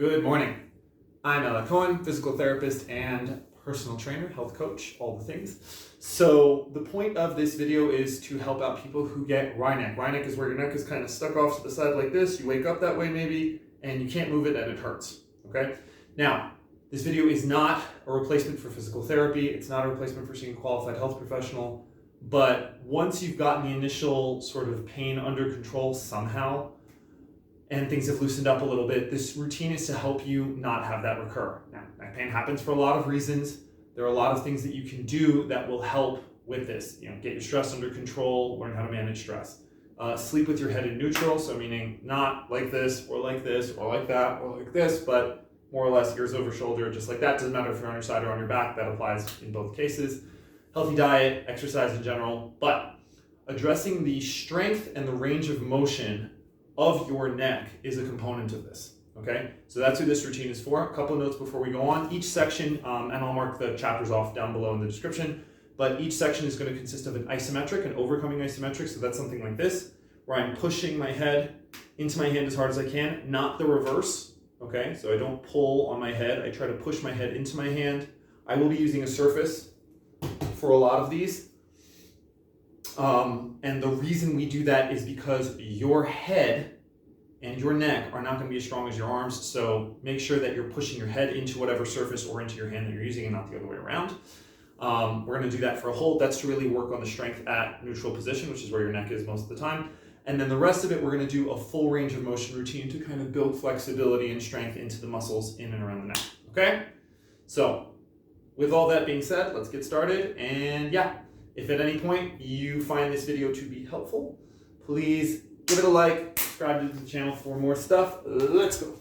Good morning. I'm Ella Cohen, physical therapist and personal trainer, health coach, all the things. So the point of this video is to help out people who get wry neck. Wry neck is where your neck is kind of stuck off to the side like this. You wake up that way maybe, and you can't move it and it hurts, okay? Now, this video is not a replacement for physical therapy. It's not a replacement for seeing a qualified health professional. But once you've gotten the initial sort of pain under control somehow, and things have loosened up a little bit, this routine is to help you not have that recur. Now, neck pain happens for a lot of reasons. There are a lot of things that you can do that will help with this. Get your stress under control, learn how to manage stress. Sleep with your head in neutral, so meaning not like this, or like this, or like that, or like this, but more or less ears over shoulder, just like that. Doesn't matter if you're on your side or on your back, that applies in both cases. Healthy diet, exercise in general, but addressing the strength and the range of motion of your neck is a component of this, okay? So that's who this routine is for. A couple of notes before we go on. Each section, and I'll mark the chapters off down below in the description, but each section is going to consist of an isometric, an overcoming isometric, so that's something like this, where I'm pushing my head into my hand as hard as I can, not the reverse, okay? So I don't pull on my head, I try to push my head into my hand. I will be using a surface for a lot of these. And the reason we do that is because your head and your neck are not going to be as strong as your arms, so make sure that you're pushing your head into whatever surface or into your hand that you're using and not the other way around. We're going to do that for a hold. That's to really work on the strength at neutral position, which is where your neck is most of the time. And then the rest of it, we're going to do a full range of motion routine to kind of build flexibility and strength into the muscles in and around the neck, okay? So with all that being said, let's get started. And yeah, if at any point you find this video to be helpful, please give it a like, subscribe to the channel for more stuff. Let's go.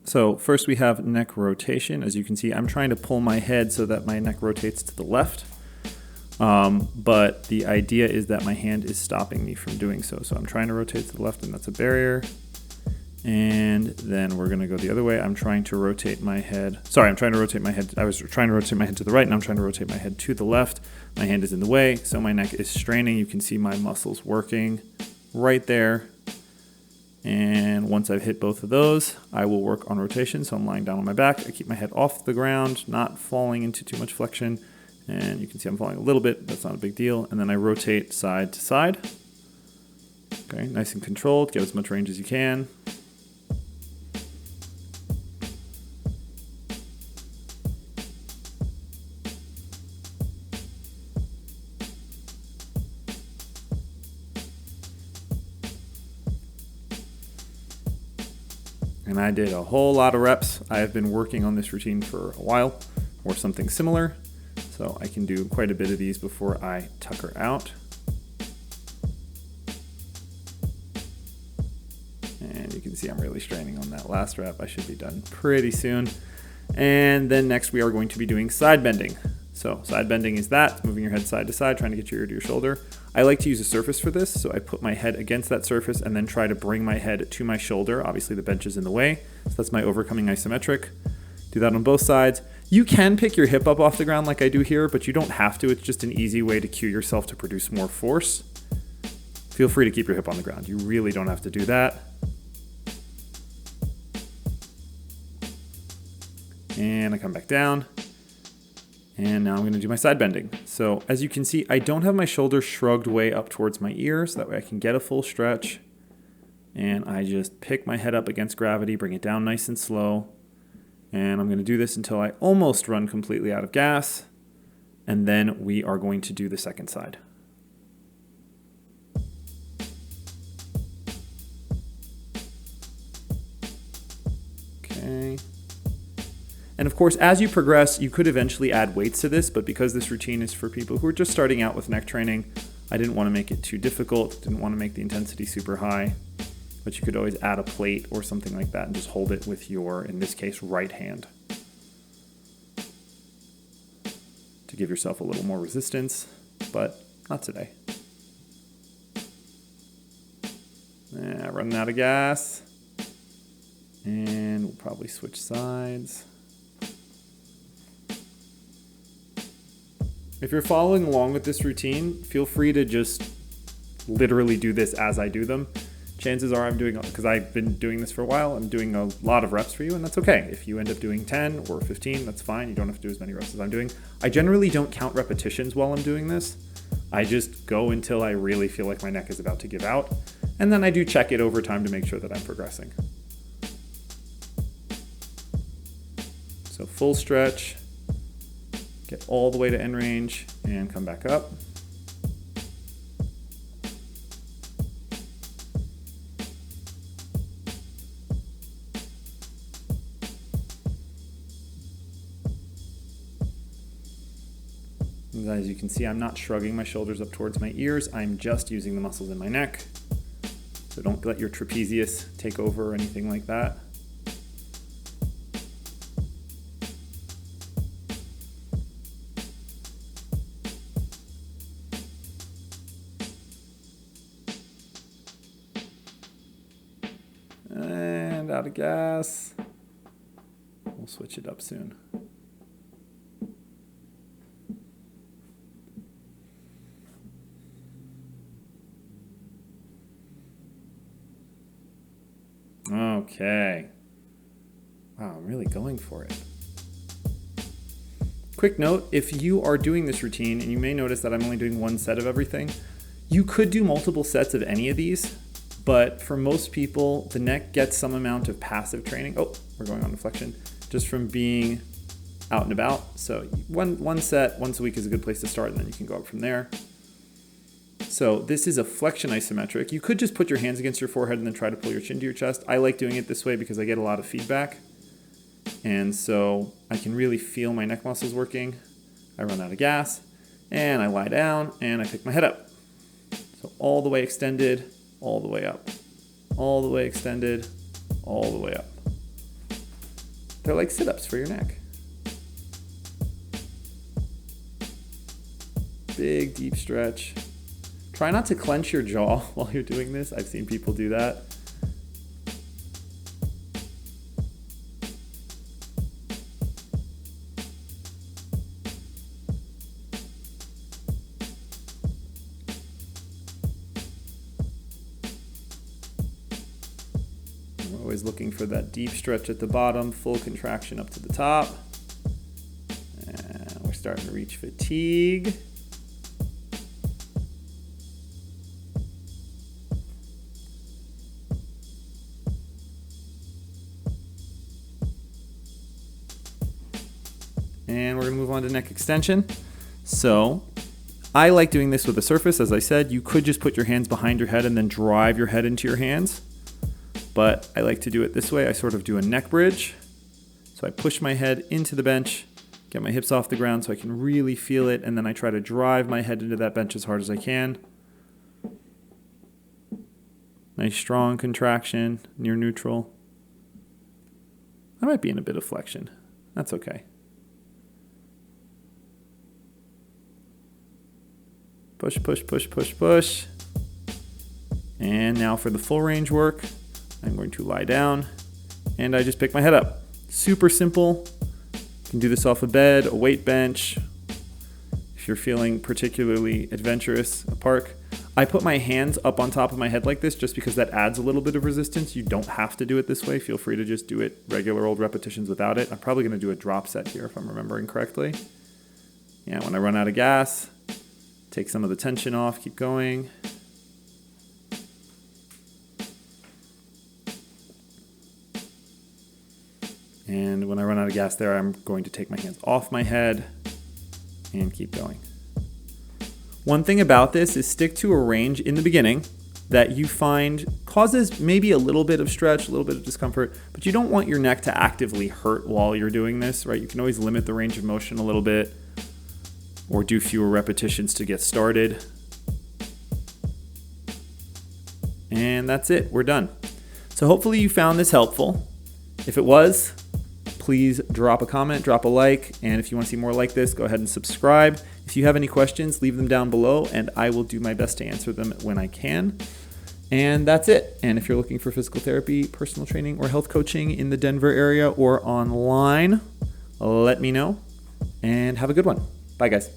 So first we have neck rotation. As you can see, I'm trying to pull my head so that my neck rotates to the left. But the idea is that my hand is stopping me from doing so. So I'm trying to rotate to the left, and that's a barrier. And then we're going to go the other way. I'm trying to rotate my head. Sorry, I'm trying to rotate my head. I was trying to rotate my head to the right, and I'm trying to rotate my head to the left. My hand is in the way, so my neck is straining. You can see my muscles working right there. And once I've hit both of those, I will work on rotation. So I'm lying down on my back. I keep my head off the ground, not falling into too much flexion. And you can see I'm falling a little bit. That's not a big deal. And then I rotate side to side. Okay, nice and controlled. Get as much range as you can. And I did a whole lot of reps. I have been working on this routine for a while, or something similar. So I can do quite a bit of these before I tucker out. And you can see I'm really straining on that last rep. I should be done pretty soon. And then next we are going to be doing side bending. So side bending is that, moving your head side to side, trying to get your ear to your shoulder. I like to use a surface for this, so I put my head against that surface and then try to bring my head to my shoulder. Obviously the bench is in the way, so that's my overcoming isometric. Do that on both sides. You can pick your hip up off the ground like I do here, but you don't have to. It's just an easy way to cue yourself to produce more force. Feel free to keep your hip on the ground. You really don't have to do that. And I come back down. And now I'm going to do my side bending. So as you can see, I don't have my shoulder shrugged way up towards my ear, so that way I can get a full stretch. And I just pick my head up against gravity, bring it down nice and slow. And I'm going to do this until I almost run completely out of gas. And then we are going to do the second side. Okay. And of course, as you progress, you could eventually add weights to this, but because this routine is for people who are just starting out with neck training, I didn't want to make it too difficult, didn't want to make the intensity super high, but you could always add a plate or something like that and just hold it with your, in this case, right hand to give yourself a little more resistance, but not today. Running out of gas, and we'll probably switch sides. If you're following along with this routine, feel free to just literally do this as I do them. Chances are I'm doing, because I've been doing this for a while, I'm doing a lot of reps for you, and that's okay. If you end up doing 10 or 15, that's fine. You don't have to do as many reps as I'm doing. I generally don't count repetitions while I'm doing this. I just go until I really feel like my neck is about to give out, and then I do check it over time to make sure that I'm progressing. So full stretch, get all the way to end range, and come back up. As you can see, I'm not shrugging my shoulders up towards my ears. I'm just using the muscles in my neck. So don't let your trapezius take over or anything like that. And out of gas. We'll switch it up soon. Okay. Wow, I'm really going for it. Quick note, if you are doing this routine, and you may notice that I'm only doing one set of everything, you could do multiple sets of any of these, but for most people, the neck gets some amount of passive training. Oh, we're going on to flexion, just from being out and about. So one set once a week is a good place to start, and then you can go up from there. So this is a flexion isometric. You could just put your hands against your forehead and then try to pull your chin to your chest. I like doing it this way because I get a lot of feedback. And so I can really feel my neck muscles working. I run out of gas and I lie down and I pick my head up. So all the way extended, all the way up, all the way extended, all the way up. They're like sit-ups for your neck. Big, deep stretch. Try not to clench your jaw while you're doing this. I've seen people do that. We're always looking for that deep stretch at the bottom, full contraction up to the top. And we're starting to reach fatigue. And we're going to move on to neck extension. So I like doing this with a surface. As I said, you could just put your hands behind your head and then drive your head into your hands. But I like to do it this way. I sort of do a neck bridge. So I push my head into the bench, get my hips off the ground so I can really feel it. And then I try to drive my head into that bench as hard as I can. Nice strong contraction, near neutral. I might be in a bit of flexion. That's okay. Push, push, push, push, push. And now for the full range work, I'm going to lie down and I just pick my head up. Super simple. You can do this off a bed, a weight bench. If you're feeling particularly adventurous, a park. I put my hands up on top of my head like this just because that adds a little bit of resistance. You don't have to do it this way. Feel free to just do it regular old repetitions without it. I'm probably going to do a drop set here if I'm remembering correctly. Yeah, when I run out of gas, take some of the tension off, keep going. And when I run out of gas there, I'm going to take my hands off my head and keep going. One thing about this is stick to a range in the beginning that you find causes maybe a little bit of stretch, a little bit of discomfort, but you don't want your neck to actively hurt while you're doing this, right? You can always limit the range of motion a little bit or do fewer repetitions to get started. And that's it, we're done. So hopefully you found this helpful. If it was, please drop a comment, drop a like, and if you want to see more like this, go ahead and subscribe. If you have any questions, leave them down below, and I will do my best to answer them when I can. And that's it. And if you're looking for physical therapy, personal training, or health coaching in the Denver area or online, let me know, and have a good one. Bye, guys.